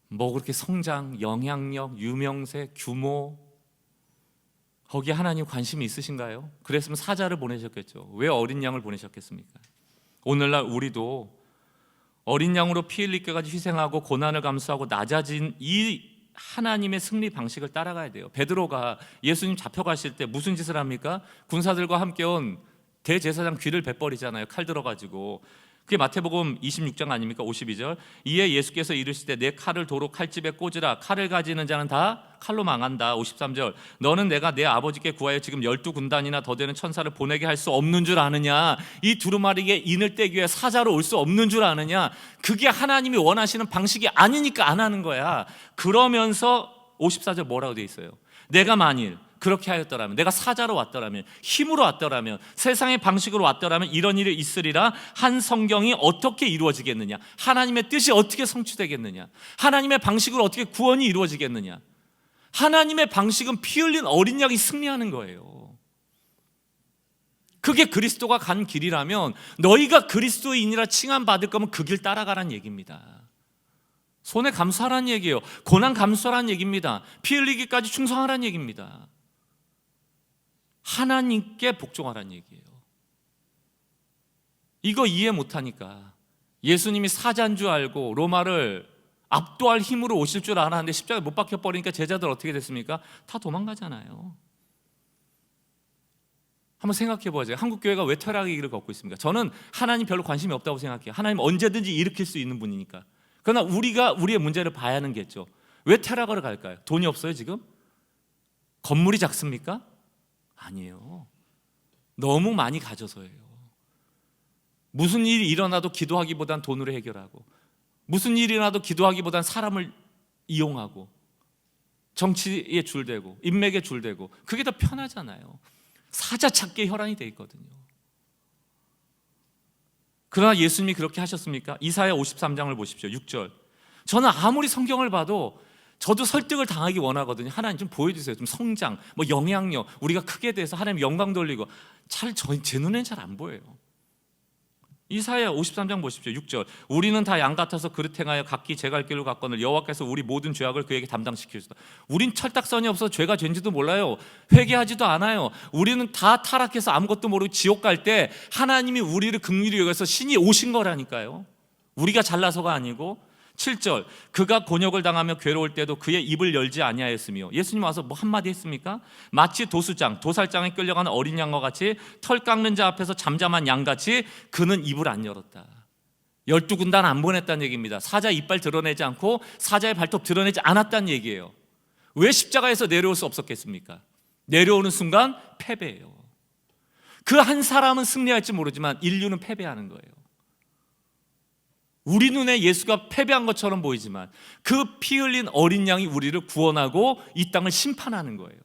뭐 그렇게 성장, 영향력, 유명세, 규모, 거기에 하나님 관심이 있으신가요? 그랬으면 사자를 보내셨겠죠. 왜 어린 양을 보내셨겠습니까? 오늘날 우리도 어린 양으로 피 흘리게까지 희생하고 고난을 감수하고 낮아진 이 하나님의 승리 방식을 따라가야 돼요. 베드로가 예수님 잡혀가실 때 무슨 짓을 합니까? 군사들과 함께 온 대제사장 귀를 베버리잖아요. 칼 들어가지고. 그게 마태복음 26장 아닙니까? 52절. 이에 예수께서 이르시되 내 칼을 도로 칼집에 꽂으라. 칼을 가지는 자는 다 칼로 망한다. 53절. 너는 내가 내 아버지께 구하여 지금 12군단이나 더 되는 천사를 보내게 할 수 없는 줄 아느냐? 이 두루마리에 인을 떼기 위해 사자로 올 수 없는 줄 아느냐? 그게 하나님이 원하시는 방식이 아니니까 안 하는 거야. 그러면서 54절 뭐라고 돼 있어요? 내가 만일 그렇게 하였더라면, 내가 사자로 왔더라면, 힘으로 왔더라면, 세상의 방식으로 왔더라면 이런 일이 있으리라 한 성경이 어떻게 이루어지겠느냐? 하나님의 뜻이 어떻게 성취되겠느냐? 하나님의 방식으로 어떻게 구원이 이루어지겠느냐? 하나님의 방식은 피 흘린 어린 양이 승리하는 거예요. 그게 그리스도가 간 길이라면 너희가 그리스도인이라 칭함받을 거면 그 길 따라가란 얘기입니다. 손해 감수하라는 얘기예요. 고난 감수하라는 얘기입니다. 피 흘리기까지 충성하라는 얘기입니다. 하나님께 복종하라는 얘기예요. 이거 이해 못하니까 예수님이 사자인 줄 알고 로마를 압도할 힘으로 오실 줄 알았는데 십자가에 못 박혀버리니까 제자들 어떻게 됐습니까? 다 도망가잖아요. 한번 생각해 보세요. 한국교회가 왜 퇴락의 길을 걷고 있습니까? 저는 하나님 별로 관심이 없다고 생각해요. 하나님 언제든지 일으킬 수 있는 분이니까. 그러나 우리가 우리의 문제를 봐야 하는 게죠. 왜 퇴락을 갈까요? 돈이 없어요 지금? 건물이 작습니까? 아니에요. 너무 많이 가져서예요. 무슨 일이 일어나도 기도하기보단 돈으로 해결하고, 무슨 일이 일어나도 기도하기보단 사람을 이용하고, 정치에 줄대고 인맥에 줄대고, 그게 더 편하잖아요. 사자 찾기에 혈안이 돼 있거든요. 그러나 예수님이 그렇게 하셨습니까? 이사야 53장을 보십시오. 6절. 저는 아무리 성경을 봐도 저도 설득을 당하기 원하거든요. 하나님 좀 보여주세요. 좀 성장, 뭐 영향력, 우리가 크게 돼서 하나님 영광 돌리고. 제 눈에는 잘 안 보여요. 이사야 53장 보십시오. 6절. 우리는 다 양 같아서 그릇 행하여 각기 제 갈 길로 갔거늘 여호와께서 우리 모든 죄악을 그에게 담당시키시다. 우린 철딱선이 없어서 죄가 죄인지도 몰라요. 회개하지도 않아요. 우리는 다 타락해서 아무것도 모르고 지옥 갈 때 하나님이 우리를 긍휼히 여겨서 신이 오신 거라니까요. 우리가 잘나서가 아니고. 7절. 그가 곤욕을 당하며 괴로울 때도 그의 입을 열지 아니하였으며. 예수님 와서 뭐 한마디 했습니까? 마치 도살장에 끌려가는 어린 양과 같이, 털 깎는 자 앞에서 잠잠한 양같이 그는 입을 안 열었다. 12군단 안 보냈다는 얘기입니다. 사자 이빨 드러내지 않고 사자의 발톱 드러내지 않았다는 얘기예요. 왜 십자가에서 내려올 수 없었겠습니까? 내려오는 순간 패배예요. 그 한 사람은 승리할지 모르지만 인류는 패배하는 거예요. 우리 눈에 예수가 패배한 것처럼 보이지만 그 피 흘린 어린 양이 우리를 구원하고 이 땅을 심판하는 거예요.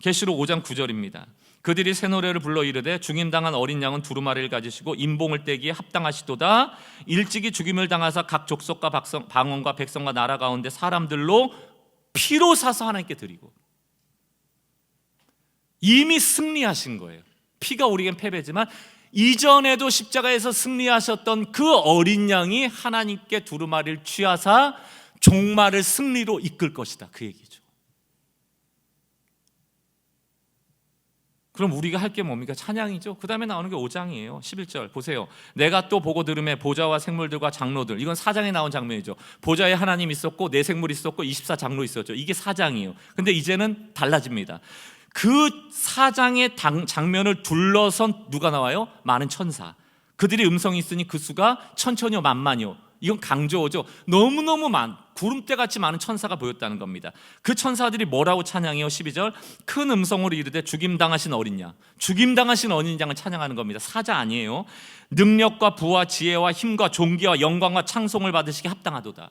계시록 5장 9절입니다. 그들이 새 노래를 불러 이르되 죽임당한 어린 양은 두루마리를 가지시고 인봉을 떼기에 합당하시도다. 일찍이 죽임을 당하사 각 족속과 방언과 백성과 나라 가운데 사람들로 피로 사서 하나님께 드리고. 이미 승리하신 거예요. 피가 우리에겐 패배지만 이전에도 십자가에서 승리하셨던 그 어린 양이 하나님께 두루마리를 취하사 종말을 승리로 이끌 것이다, 그 얘기죠. 그럼 우리가 할 게 뭡니까? 찬양이죠. 그 다음에 나오는 게 5장이에요 11절 보세요. 내가 또 보고 들으매 보좌와 생물들과 장로들. 이건 4장에 나온 장면이죠. 보좌에 하나님 있었고 네 생물 있었고 24장로 있었죠. 이게 4장이에요 근데 이제는 달라집니다. 그 4장의 장면을 둘러선 누가 나와요? 많은 천사. 그들이 음성이 있으니 그 수가 천천히요 만만이요. 이건 강조어죠. 너무너무 구름대같이 많은 천사가 보였다는 겁니다. 그 천사들이 뭐라고 찬양해요? 12절. 큰 음성으로 이르되 죽임당하신 어린 양. 죽임당하신 어린 양을 찬양하는 겁니다. 사자 아니에요. 능력과 부와 지혜와 힘과 존귀와 영광과 찬송을 받으시기 합당하도다.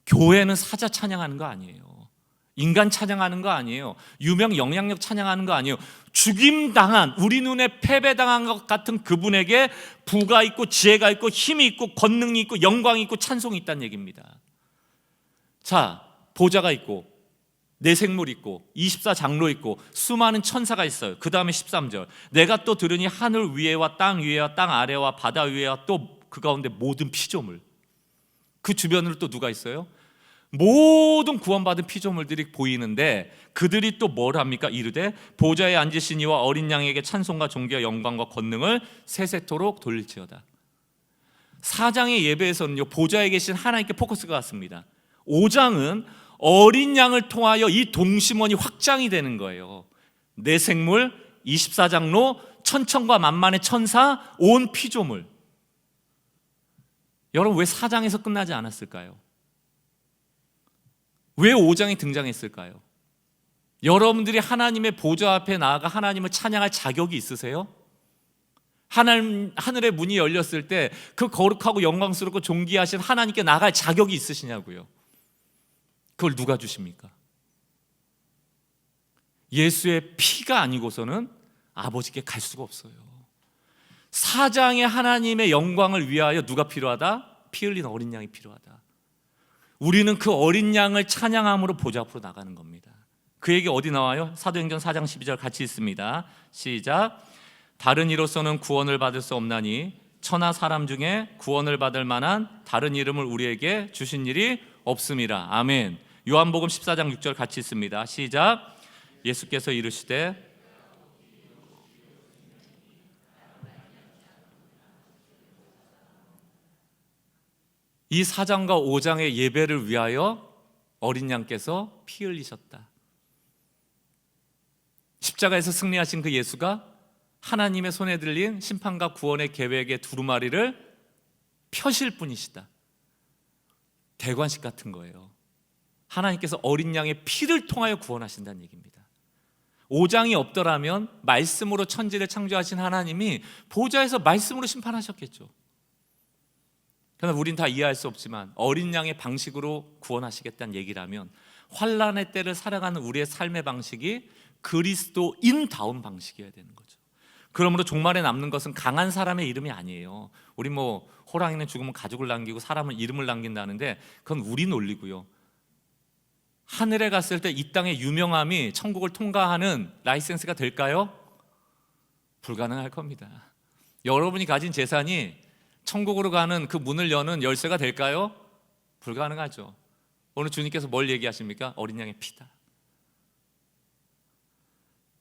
교회는 사자 찬양하는 거 아니에요. 인간 찬양하는 거 아니에요. 유명 영향력 찬양하는 거 아니에요. 죽임당한, 우리 눈에 패배당한 것 같은 그분에게 부가 있고 지혜가 있고 힘이 있고 권능이 있고 영광이 있고 찬송이 있다는 얘기입니다. 자, 보좌가 있고 네 생물 있고 24장로 있고 수많은 천사가 있어요. 그 다음에 13절. 내가 또 들으니 하늘 위에와 땅 위에와 땅 아래와 바다 위에와 또 그 가운데 모든 피조물. 그 주변으로 또 누가 있어요? 모든 구원받은 피조물들이 보이는데 그들이 또 뭘 합니까? 이르되 보좌에 앉으신 이와 어린 양에게 찬송과 존귀와 영광과 권능을 세세토록 돌릴지어다. 4장의 예배에서는요 보좌에 계신 하나님께 포커스가 갔습니다. 5장은 어린 양을 통하여 이 동심원이 확장이 되는 거예요. 네 생물, 24장로, 천천과 만만의 천사, 온 피조물. 여러분 왜 4장에서 끝나지 않았을까요? 왜 5장이 등장했을까요? 여러분들이 하나님의 보좌 앞에 나아가 하나님을 찬양할 자격이 있으세요? 하늘의 문이 열렸을 때 그 거룩하고 영광스럽고 존귀하신 하나님께 나갈 자격이 있으시냐고요. 그걸 누가 주십니까? 예수의 피가 아니고서는 아버지께 갈 수가 없어요. 사장의 하나님의 영광을 위하여 누가 필요하다? 피 흘린 어린 양이 필요하다. 우리는 그 어린 양을 찬양함으로 보좌 앞으로 나가는 겁니다. 그 얘기 어디 나와요? 사도행전 4장 12절 같이 읽습니다. 시작. 다른 이로서는 구원을 받을 수 없나니 천하 사람 중에 구원을 받을 만한 다른 이름을 우리에게 주신 일이 없음이라. 아멘. 요한복음 14장 6절 같이 읽습니다. 시작. 예수께서 이르시되 이 4장과 5장의 예배를 위하여 어린 양께서 피 흘리셨다. 십자가에서 승리하신 그 예수가 하나님의 손에 들린 심판과 구원의 계획의 두루마리를 펴실 분이시다. 대관식 같은 거예요. 하나님께서 어린 양의 피를 통하여 구원하신다는 얘기입니다. 5장이 없더라면 말씀으로 천지를 창조하신 하나님이 보좌에서 말씀으로 심판하셨겠죠. 그러나 우린 다 이해할 수 없지만 어린 양의 방식으로 구원하시겠다는 얘기라면 환난의 때를 살아가는 우리의 삶의 방식이 그리스도인다운 방식이어야 되는 거죠. 그러므로 종말에 남는 것은 강한 사람의 이름이 아니에요. 우리 호랑이는 죽으면 가죽을 남기고 사람은 이름을 남긴다는데 그건 우리 논리고요. 하늘에 갔을 때 이 땅의 유명함이 천국을 통과하는 라이센스가 될까요? 불가능할 겁니다. 여러분이 가진 재산이 천국으로 가는 그 문을 여는 열쇠가 될까요? 불가능하죠. 오늘 주님께서 뭘 얘기하십니까? 어린 양의 피다.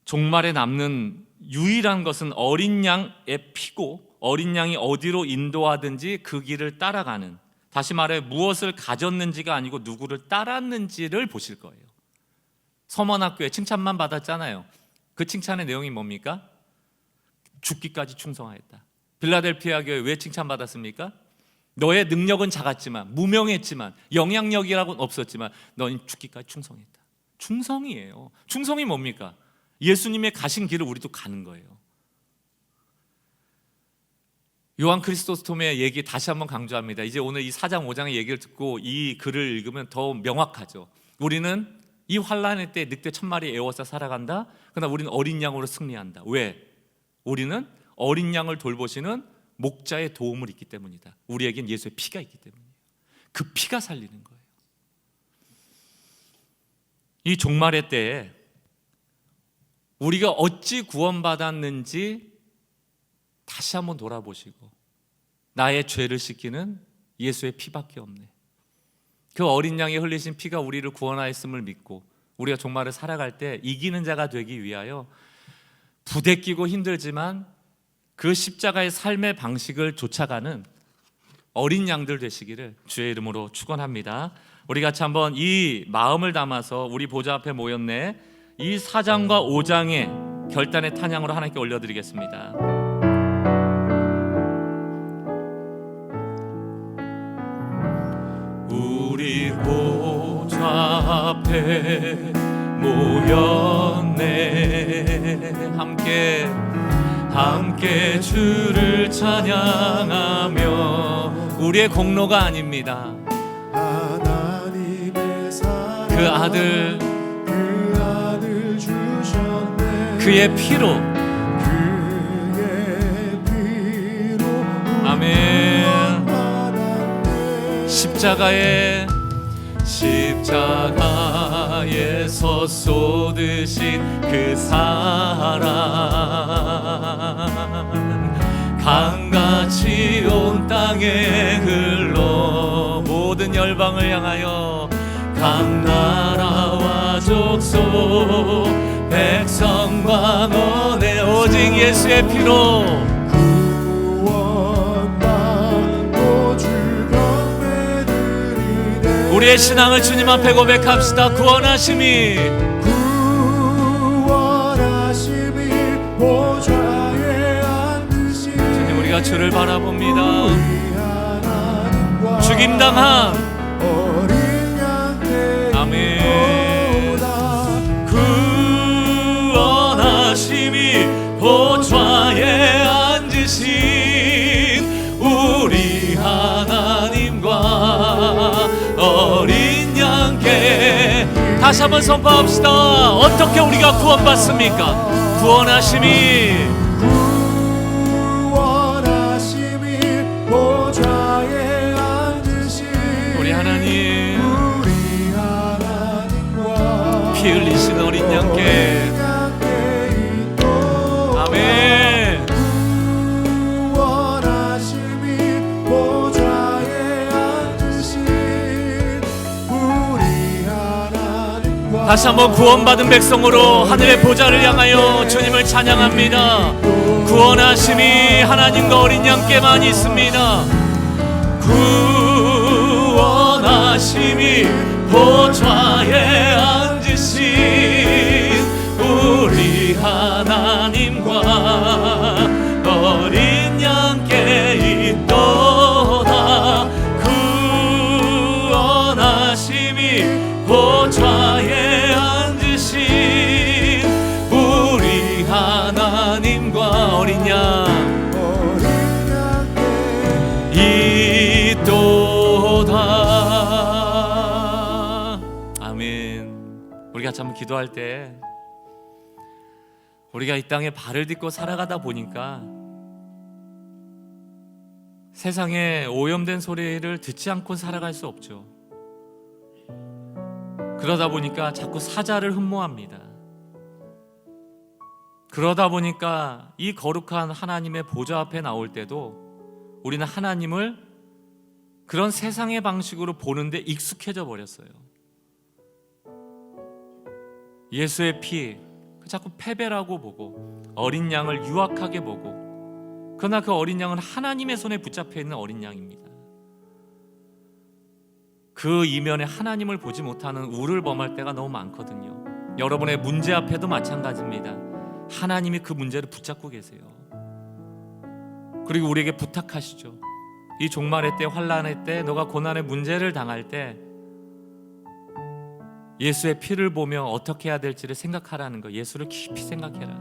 종말에 남는 유일한 것은 어린 양의 피고 어린 양이 어디로 인도하든지 그 길을 따라가는, 다시 말해 무엇을 가졌는지가 아니고 누구를 따랐는지를 보실 거예요. 서머학교에 칭찬만 받았잖아요. 그 칭찬의 내용이 뭡니까? 죽기까지 충성하였다. 빌라델피아 교회 왜 칭찬받았습니까? 너의 능력은 작았지만, 무명했지만, 영향력이라고는 없었지만 너는 죽기까지 충성했다. 충성이에요. 충성이 뭡니까? 예수님의 가신 길을 우리도 가는 거예요. 요한 크리스토스톰의 얘기 다시 한번 강조합니다. 이제 오늘 이 4장 5장의 얘기를 듣고 이 글을 읽으면 더 명확하죠. 우리는 이 환난의 때 늑대 1000마리 애워서 살아간다. 그러나 우리는 어린 양으로 승리한다. 왜? 우리는 어린 양을 돌보시는 목자의 도움을 있기 때문이다. 우리에겐 예수의 피가 있기 때문이에요. 그 피가 살리는 거예요. 이 종말의 때에 우리가 어찌 구원받았는지 다시 한번 돌아보시고 나의 죄를 씻기는 예수의 피밖에 없네. 그 어린 양이 흘리신 피가 우리를 구원하였음을 믿고 우리가 종말을 살아갈 때 이기는 자가 되기 위하여 부대끼고 힘들지만 그 십자가의 삶의 방식을 쫓아가는 어린 양들 되시기를 주의 이름으로 축원합니다. 우리 같이 한번 이 마음을 담아서 우리 보좌 앞에 모였네, 이 4장과 5장의 결단의 찬양으로 하나님께 올려드리겠습니다. 우리 보좌 앞에 모였네, 함께 주를 찬양하며, 우리의 공로가 아닙니다. 하나님의 사랑, 그 아들 주셨네. 그의 피로, 아멘. 십자가에서 쏟으신 그 사랑, 강같이 온 땅에 흘러 모든 열방을 향하여 각 나라와 족속 백성과 너네 오직 예수의 피로 우리의 신앙을 주님 앞에 고백합시다. 구원하심이 보좌에 앉으신 주님, 우리가 주를 바라봅니다. 죽임당한 어린 양께 아멘. 구원하심이 보좌에 앉으신 우리 하나님과 어린 양께 다시 한번 선포합시다. 어떻게 우리가 구원받습니까? 구원하심이 보좌에 앉으신 우리 하나님, 우리 하나님과 피 흘리신 어린 양께 아멘. 구원하심이 보좌에 앉으신 우리 하나님과 다시 한번 구원받은 백성으로 하늘의 보좌를 향하여 주님을 찬양합니다. 구원하심이 하나님과 어린 양께만 있습니다. 구원하심이 보좌에 앉으신 우리 하나님과 어린 양께 있도다. 구원하심이 보좌에 앉으신 우리 하나님과 어린 양 있도다. 아멘. 우리가 참 기도할 때 우리가 이 땅에 발을 딛고 살아가다 보니까 세상에 오염된 소리를 듣지 않고 살아갈 수 없죠. 그러다 보니까 자꾸 사자를 흠모합니다. 그러다 보니까 이 거룩한 하나님의 보좌 앞에 나올 때도 우리는 하나님을 그런 세상의 방식으로 보는데 익숙해져 버렸어요. 예수의 피 자꾸 패배라고 보고 어린 양을 유악하게 보고, 그러나 그 어린 양은 하나님의 손에 붙잡혀 있는 어린 양입니다. 그 이면에 하나님을 보지 못하는 우를 범할 때가 너무 많거든요. 여러분의 문제 앞에도 마찬가지입니다. 하나님이 그 문제를 붙잡고 계세요. 그리고 우리에게 부탁하시죠. 이 종말의 때, 환난의 때, 너가 고난의 문제를 당할 때 예수의 피를 보며 어떻게 해야 될지를 생각하라는 거. 예수를 깊이 생각해라.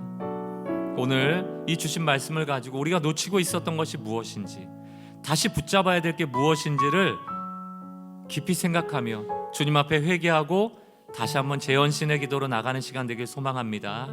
오늘 이 주신 말씀을 가지고 우리가 놓치고 있었던 것이 무엇인지, 다시 붙잡아야 될 게 무엇인지를 깊이 생각하며 주님 앞에 회개하고 다시 한번 재헌신의 기도로 나가는 시간 되길 소망합니다.